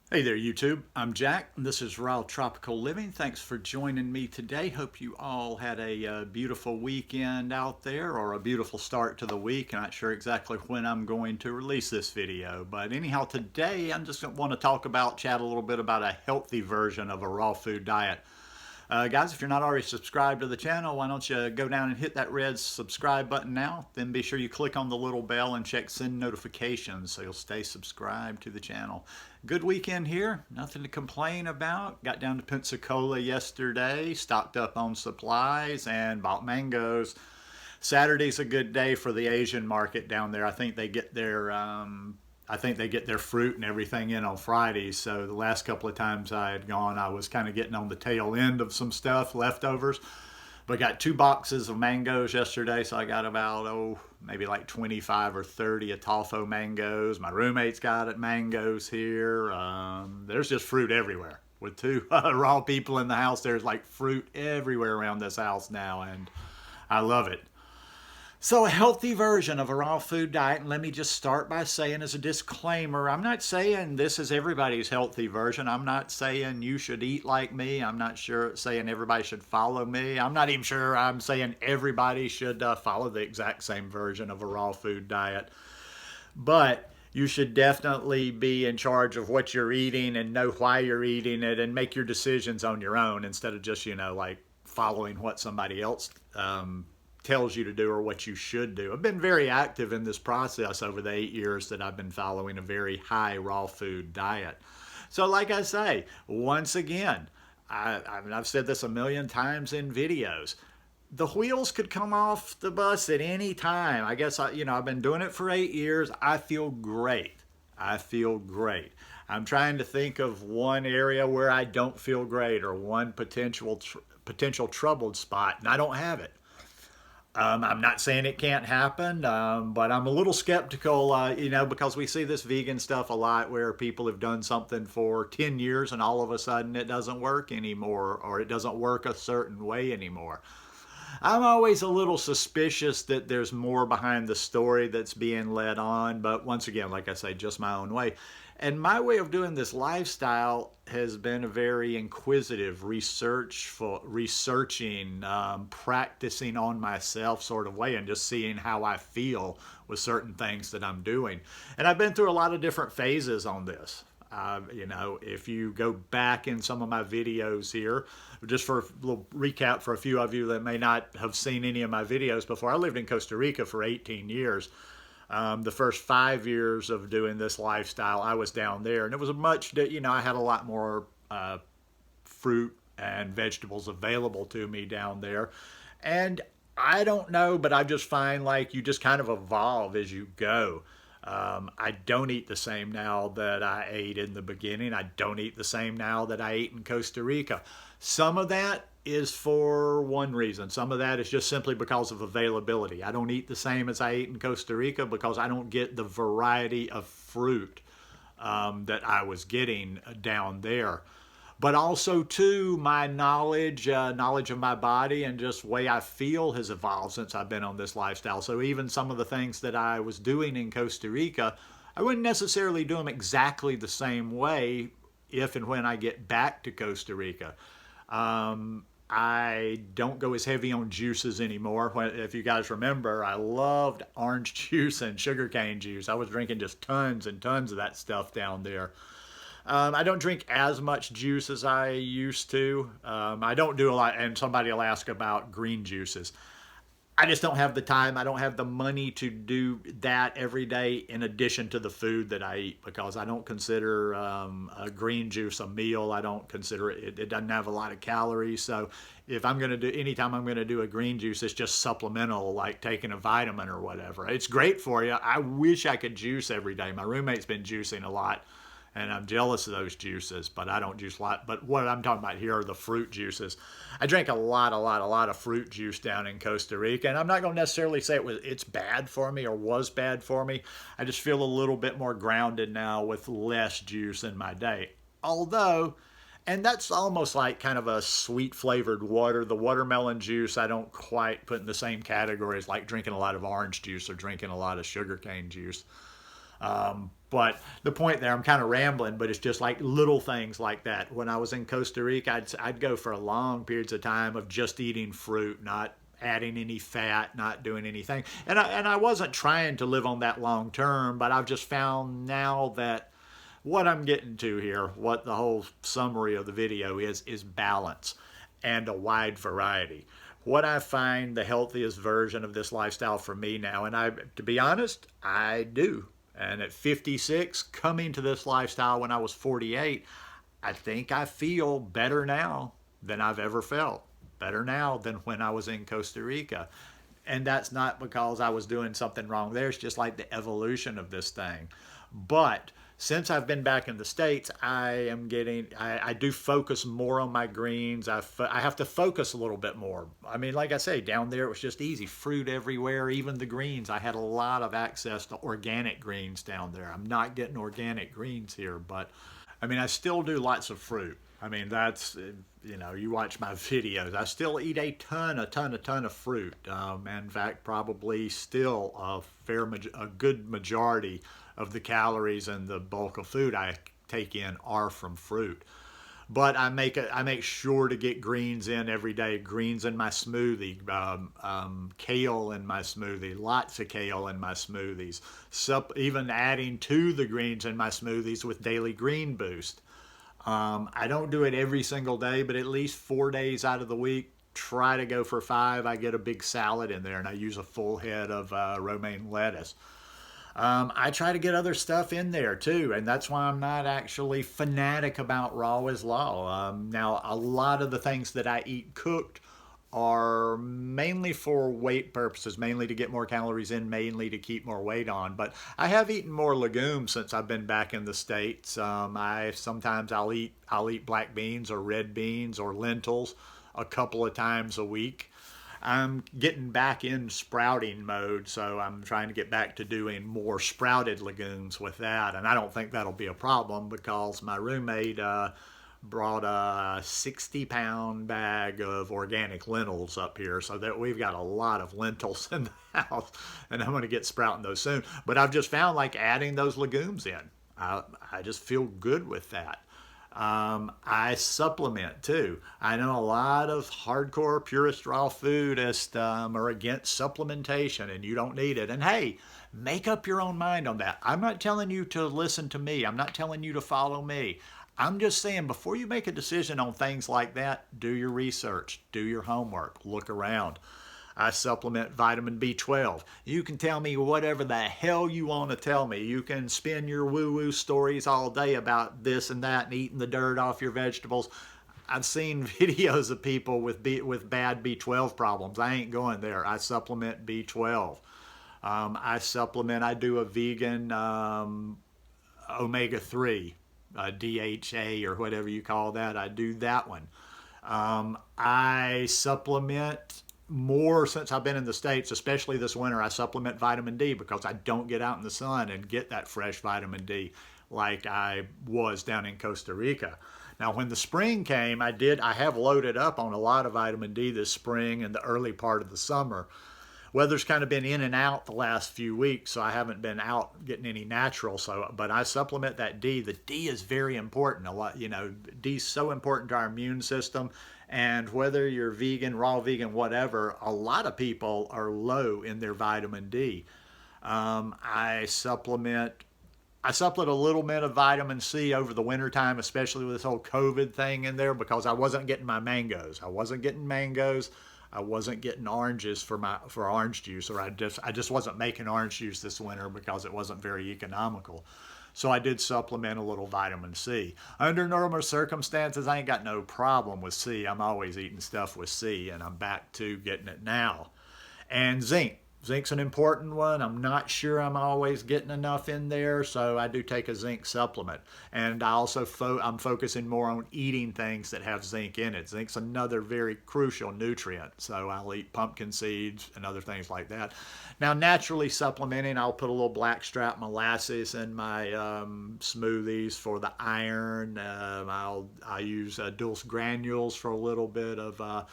Hey there, YouTube. I'm Jack, and this is Raw Tropical Living. Thanks for joining me today. Hope you all had a beautiful weekend out there or a beautiful start to the week. I'm not sure exactly when I'm going to release this video, but anyhow, today I'm just going to want to chat a little bit about a healthy version of a raw food diet. Guys, if you're not already subscribed to the channel, why don't you go down and hit that red subscribe button now? Then be sure you click on the little bell and check send notifications so you'll stay subscribed to the channel. Good weekend here, nothing to complain about. Got down to Pensacola yesterday, stocked up on supplies, and bought mangoes. Saturday's a good day for the Asian market down there. I think they get their fruit and everything in on Fridays. So the last couple of times I had gone, I was kind of getting on the tail end of some stuff, leftovers. But got 2 boxes of mangoes yesterday, so I got about, maybe like 25 or 30 Atolfo mangoes. My roommate's got it, mangoes here. There's just fruit everywhere. With two raw people in the house, there's like fruit everywhere around this house now, and I love it. So, a healthy version of a raw food diet, and let me just start by saying as a disclaimer, I'm not saying this is everybody's healthy version. I'm not saying you should eat like me. I'm not sure saying everybody should follow me. I'm not even sure I'm saying everybody should follow the exact same version of a raw food diet. But you should definitely be in charge of what you're eating and know why you're eating it and make your decisions on your own instead of just, like following what somebody else tells you to do or what you should do. I've been very active in this process over the 8 years that I've been following a very high raw food diet. So, like I say, once again, I've said this a million times in videos. The wheels could come off the bus at any time. I guess I've been doing it for 8 years. I feel great. I feel great. I'm trying to think of one area where I don't feel great or one potential troubled spot, and I don't have it. I'm not saying it can't happen, but I'm a little skeptical, because we see this vegan stuff a lot where people have done something for 10 years and all of a sudden it doesn't work anymore or it doesn't work a certain way anymore. I'm always a little suspicious that there's more behind the story that's being led on, but once again, like I say, just my own way. And my way of doing this lifestyle has been a very inquisitive, researching, practicing on myself sort of way, and just seeing how I feel with certain things that I'm doing. And I've been through a lot of different phases on this. If you go back in some of my videos here, just for a little recap for a few of you that may not have seen any of my videos before, I lived in Costa Rica for 18 years. The first 5 years of doing this lifestyle, I was down there, and it was I had a lot more fruit and vegetables available to me down there. And I don't know, but I just find like you just kind of evolve as you go. I don't eat the same now that I ate in the beginning. I don't eat the same now that I ate in Costa Rica. Some of that is for one reason. Some of that is just simply because of availability. I don't eat the same as I ate in Costa Rica because I don't get the variety of fruit that I was getting down there. But also, too, my knowledge of my body and just way I feel has evolved since I've been on this lifestyle. So even some of the things that I was doing in Costa Rica, I wouldn't necessarily do them exactly the same way if and when I get back to Costa Rica. I don't go as heavy on juices anymore. If you guys remember, I loved orange juice and sugarcane juice. I was drinking just tons and tons of that stuff down there. I don't drink as much juice as I used to. I don't do a lot, and somebody will ask about green juices. I just don't have the time. I don't have the money to do that every day in addition to the food that I eat because I don't consider a green juice a meal. I don't consider it doesn't have a lot of calories. So if I'm going to anytime I'm going to do a green juice, it's just supplemental, like taking a vitamin or whatever. It's great for you. I wish I could juice every day. My roommate's been juicing a lot and I'm jealous of those juices, but I don't juice a lot. But what I'm talking about here are the fruit juices. I drank a lot of fruit juice down in Costa Rica, and I'm not going to necessarily say it's bad for me or was bad for me. I just feel a little bit more grounded now with less juice in my day. Although, and that's almost like kind of a sweet flavored water. The watermelon juice I don't quite put in the same category as like drinking a lot of orange juice or drinking a lot of sugarcane juice. But the point there, I'm kind of rambling, but it's just like little things like that. When I was in Costa Rica, I'd go for long periods of time of just eating fruit, not adding any fat, not doing anything. And I wasn't trying to live on that long term, but I've just found now that what I'm getting to here, what the whole summary of the video is balance and a wide variety. What I find the healthiest version of this lifestyle for me now, and to be honest, I do. And at 56, coming to this lifestyle when I was 48, I think I feel better now than I've ever felt. Better now than when I was in Costa Rica. And that's not because I was doing something wrong there. It's just like the evolution of this thing. But since I've been back in the States, I do focus more on my greens. I have to focus a little bit more. I mean, like I say, down there it was just easy. Fruit everywhere, even the greens. I had a lot of access to organic greens down there. I'm not getting organic greens here, but I mean, I still do lots of fruit. I mean, that's, you watch my videos. I still eat a ton of fruit. In fact, probably still a good majority of the calories and the bulk of food I take in are from fruit. But I make sure to get greens in every day. Greens in my smoothie, kale in my smoothie, lots of kale in my smoothies. Even adding to the greens in my smoothies with daily green boost. I don't do it every single day, but at least 4 days out of the week, try to go for 5. I get a big salad in there, and I use a full head of romaine lettuce. I try to get other stuff in there too, and that's why I'm not actually fanatic about raw is law. Now, a lot of the things that I eat cooked are mainly for weight purposes, mainly to get more calories in, mainly to keep more weight on. But I have eaten more legumes since I've been back in the States. Sometimes I'll eat black beans or red beans or lentils a couple of times a week. I'm getting back in sprouting mode, so I'm trying to get back to doing more sprouted legumes with that. And I don't think that'll be a problem because my roommate brought a 60-pound bag of organic lentils up here, so that we've got a lot of lentils in the house, and I'm going to get sprouting those soon. But I've just found like adding those legumes in, I just feel good with that. I supplement too. I know a lot of hardcore purist raw foodists are against supplementation and you don't need it. And hey, make up your own mind on that. I'm not telling you to listen to me. I'm not telling you to follow me. I'm just saying before you make a decision on things like that, do your research, do your homework, look around. I supplement vitamin B12. You can tell me whatever the hell you want to tell me. You can spin your woo-woo stories all day about this and that and eating the dirt off your vegetables. I've seen videos of people with bad B12 problems. I ain't going there. I supplement B12. I do a vegan omega-3, DHA or whatever you call that. I do that one. I supplement more since I've been in the States, especially this winter. I supplement vitamin D because I don't get out in the sun and get that fresh vitamin D like I was down in Costa Rica. Now, when the spring came, I have loaded up on a lot of vitamin D this spring and the early part of the summer. Weather's kind of been in and out the last few weeks, so I haven't been out getting any natural. But I supplement that D. The D is very important. D is so important to our immune system. And whether you're vegan, raw vegan, whatever, a lot of people are low in their vitamin D. I supplement a little bit of vitamin C over the wintertime, especially with this whole COVID thing in there, because I wasn't getting my mangoes. I wasn't getting oranges for orange juice, or I just wasn't making orange juice this winter because it wasn't very economical. So I did supplement a little vitamin C. Under normal circumstances, I ain't got no problem with C. I'm always eating stuff with C, and I'm back to getting it now. And zinc. Zinc's an important one. I'm not sure I'm always getting enough in there, so I do take a zinc supplement. And I also I'm focusing more on eating things that have zinc in it. Zinc's another very crucial nutrient, so I'll eat pumpkin seeds and other things like that. Now, naturally supplementing, I'll put a little blackstrap molasses in my smoothies for the iron. I use Dulce granules for a little bit of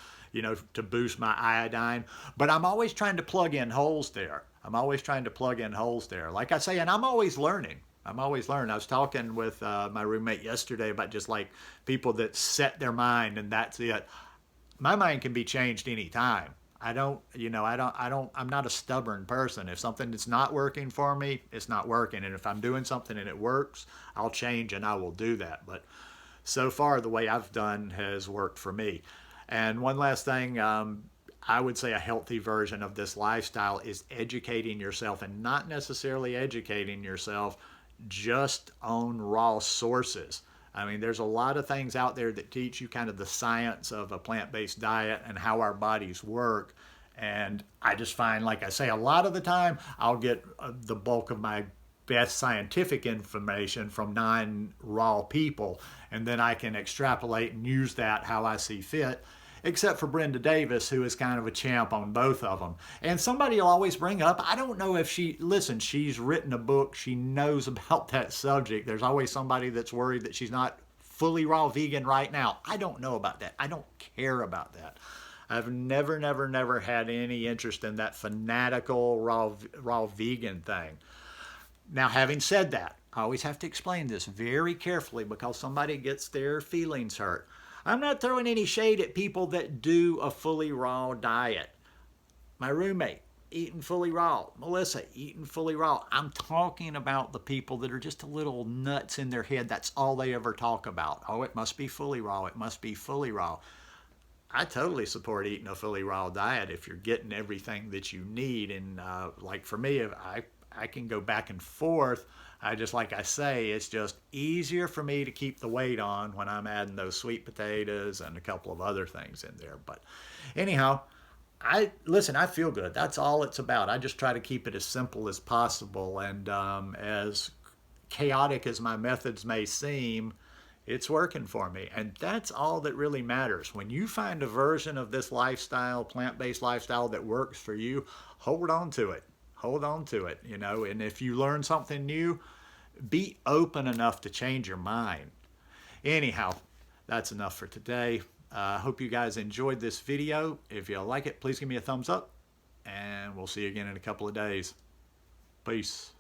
to boost my iodine. But I'm always trying to plug in holes there. I'm always trying to plug in holes there. Like I say, and I'm always learning. I'm always learning. I was talking with my roommate yesterday about just like people that set their mind and that's it. My mind can be changed anytime. I'm not a stubborn person. If something is not working for me, it's not working. And if I'm doing something and it works, I'll change and I will do that. But so far, the way I've done has worked for me. And one last thing, I would say a healthy version of this lifestyle is educating yourself and not necessarily educating yourself just on raw sources. I mean, there's a lot of things out there that teach you kind of the science of a plant-based diet and how our bodies work. And I just find, like I say, a lot of the time I'll get the bulk of my best scientific information from non-raw people, and then I can extrapolate and use that how I see fit. Except for Brenda Davis, who is kind of a champ on both of them. And somebody will always bring up, I don't know if she's written a book, she knows about that subject. There's always somebody that's worried that she's not fully raw vegan right now. I don't know about that. I don't care about that. I've never had any interest in that fanatical raw vegan thing. Now, having said that, I always have to explain this very carefully because somebody gets their feelings hurt. I'm not throwing any shade at people that do a fully raw diet. My roommate, eating fully raw. Melissa, eating fully raw. I'm talking about the people that are just a little nuts in their head. That's all they ever talk about. Oh, it must be fully raw. It must be fully raw. I totally support eating a fully raw diet if you're getting everything that you need. And like for me, if I can go back and forth. Like I say, it's just easier for me to keep the weight on when I'm adding those sweet potatoes and a couple of other things in there. But anyhow, I feel good. That's all it's about. I just try to keep it as simple as possible. And as chaotic as my methods may seem, it's working for me. And that's all that really matters. When you find a version of this lifestyle, plant-based lifestyle that works for you, hold on to it. Hold on to it, and if you learn something new, be open enough to change your mind. Anyhow, that's enough for today. I hope you guys enjoyed this video. If you like it, please give me a thumbs up, and we'll see you again in a couple of days. Peace.